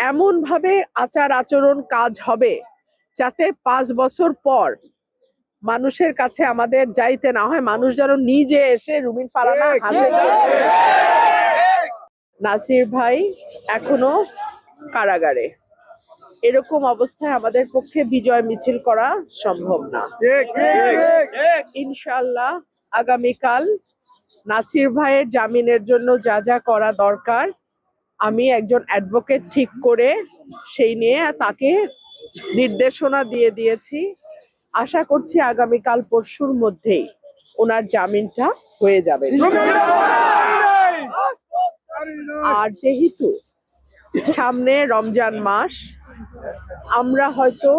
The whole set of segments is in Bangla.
এমন ভাবে আচার আচরণ কাজ হবে যাতে 5 বছর পর মানুষের কাছে আমাদের যাইতে না হয়, মানুষ যেন নিজে এসে রুমিন ফারানা হাসে। নাসির ভাই এখনো কারাগারে, এরকম অবস্থায় আমাদের পক্ষে বিজয় মিছিল করা সম্ভব না। ইনশাআল্লাহ আগামীকাল নাসির ভাইয়ের জামিনের জন্য যা যা করা দরকার আমি একজন অ্যাডভোকেট ঠিক করে সেই নিয়ে তাকে নির্দেশনা দিয়ে দিয়েছি। আশা করছি আগামীকাল পরশুর মধ্যেই ওনার জামিনটা হয়ে যাবে। আর যেহেতু সামনে রমজান মাস, আমরা হয়তো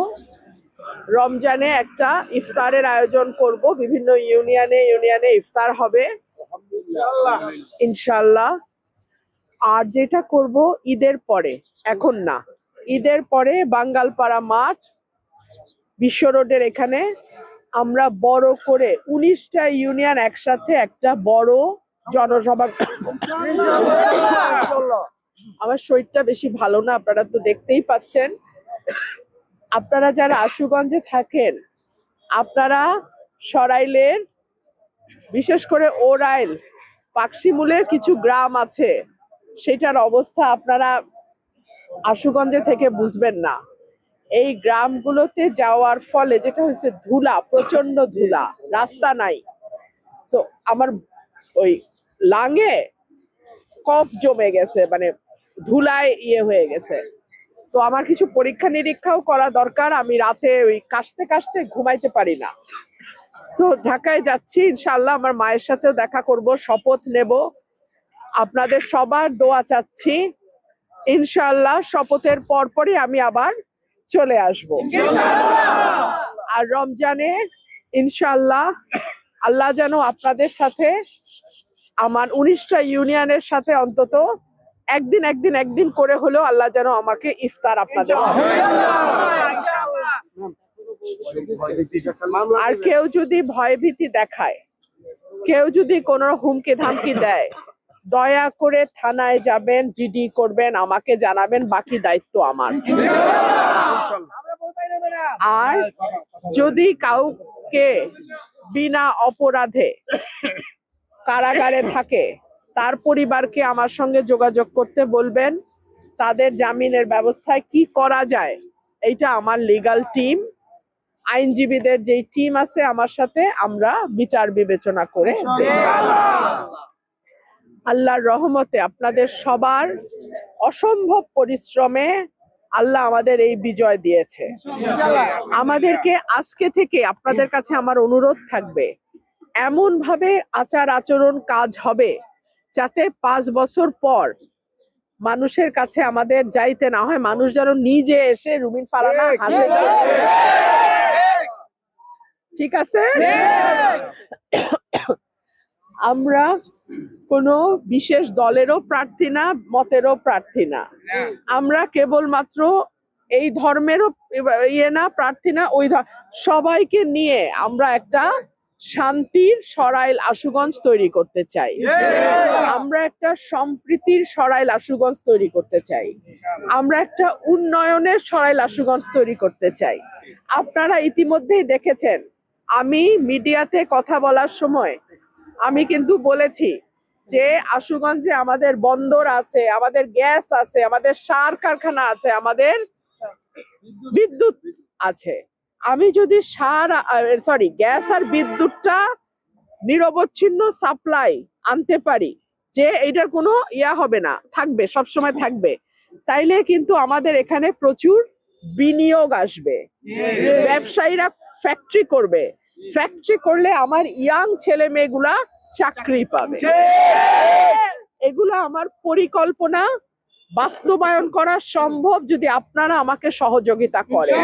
রমজানে একটা ইফতারের আয়োজন করব, বিভিন্ন ইউনিয়নে ইফতার হবে ইনশাল্লাহ। আর যেটা করব ঈদের পরে, এখন না, ঈদের পরে বাঙ্গালপাড়া মাঠ বিশ্ব রোডের এখানে আমরা বড় করে 19টা ইউনিয়ন একসাথে একটা বড় জনসভা। আমার শরীরটা বেশি ভালো না, আপনারা তো দেখতেই পাচ্ছেন। আপনারা যারা আশুগঞ্জে থাকেন, আপনারা সরাইলের বিশেষ করে ওরাইল পাকশিমুলের কিছু গ্রাম আছে, সেটার অবস্থা আপনারা আশুগঞ্জে থেকে বুঝবেন না। এই গ্রামগুলোতে যাওয়ার ফলে যেটা হয়েছে, ধুলা, প্রচন্ড ধুলা, রাস্তা নাই। সো আমার ওই লাঙে কফ জমে গেছে, মানে ধুলায় হয়ে গেছে। তো আমার কিছু পরীক্ষা নিরীক্ষাও করা দরকার, আমি রাতে ওই কাশতে কাশতে ঘুমাইতে পারি না। সো ঢাকায় যাচ্ছি ইনশাআল্লাহ, আমার মায়ের সাথেও দেখা করব, শপথ নেব। আপনাদের সবার দোয়া চাচ্ছি, ইনশাআল্লাহ শপথের পরপরই আমি আবার চলে আসব। আর রমজানে ইনশাআল্লাহ আল্লাহ যেন আপনাদের সাথে, আমার 19টা ইউনিয়নের সাথে অন্তত একদিন করে হলেও আল্লাহ যেন আমাকে ইফতার আপনাদের সাথে। আর কেউ যদি ভয়ভীতি দেখায়, কেউ যদি কোনো হুমকি ধামকি দেয়, দয়া করে থানায় যাবেন, জিডি করবেন, আমাকে জানাবেন, বাকি দায়িত্ব আমার। আর যদি কাউকে বিনা অপরাধে কারাগারে থাকে, তার পরিবারকে আমার সঙ্গে যোগাযোগ করতে বলবেন, তাদের জামিনের ব্যবস্থায় কি করা যায় এইটা আমার লিগ্যাল টিম, আইনজীবীদের যেই টিম আছে আমার সাথে, আমরা বিচার বিবেচনা করে আল্লাহর রহমতে আপনাদের সবার অসম্ভব পরিশ্রমে আল্লাহ আমাদের এই বিজয় দিয়েছে। আমাদেরকে আজকে থেকে আপনাদের কাছে আমার অনুরোধ থাকবে, এমন ভাবে আচার আচরণ কাজ হবে যাতে 5 বছর পর মানুষের কাছে আমাদের যাইতে না হয়, মানুষ যেন নিজে এসে রুমিন ফারানা হাসে। ঠিক আছে? আমরা কোনো বিশেষ দলেরও প্রার্থী না, মতেরও প্রার্থী না, আমরা কেবলমাত্র এই ধর্মেরও না প্রার্থী না, ওই সবাইকে নিয়ে আমরা একটা শান্তির সরাইল আশুগঞ্জ তৈরি করতে চাই। আমরা একটা সম্প্রীতির সরাইল আশুগঞ্জ তৈরি করতে চাই। আমরা একটা উন্নয়নের সরাইল আশুগঞ্জ তৈরি করতে চাই। আপনারা ইতিমধ্যেই দেখেছেন, আমি মিডিয়াতে কথা বলার সময় আমি কিন্তু বলেছি যে আশুগঞ্জে আমাদের বন্দর আছে, আমাদের গ্যাস আছে, আমাদের সার কারখানা আছে, আমাদের বিদ্যুৎ আছে। আমি যদি গ্যাস আর বিদ্যুৎটা নিরবচ্ছিন্ন সাপ্লাই আনতে পারি, যে এইটার কোনো হবে না, থাকবে, সবসময় থাকবে, তাইলে কিন্তু আমাদের এখানে প্রচুর বিনিয়োগ আসবে, ব্যবসায়ীরা ফ্যাক্টরি করবে, ফ্যাক্টরি করলে আমার ইয়াং ছেলে মেয়েগুলা চাকরি পাবে। এগুলা আমার পরিকল্পনা বাস্তবায়ন করা সম্ভব যদি আপনারা আমাকে সহযোগিতা করেন।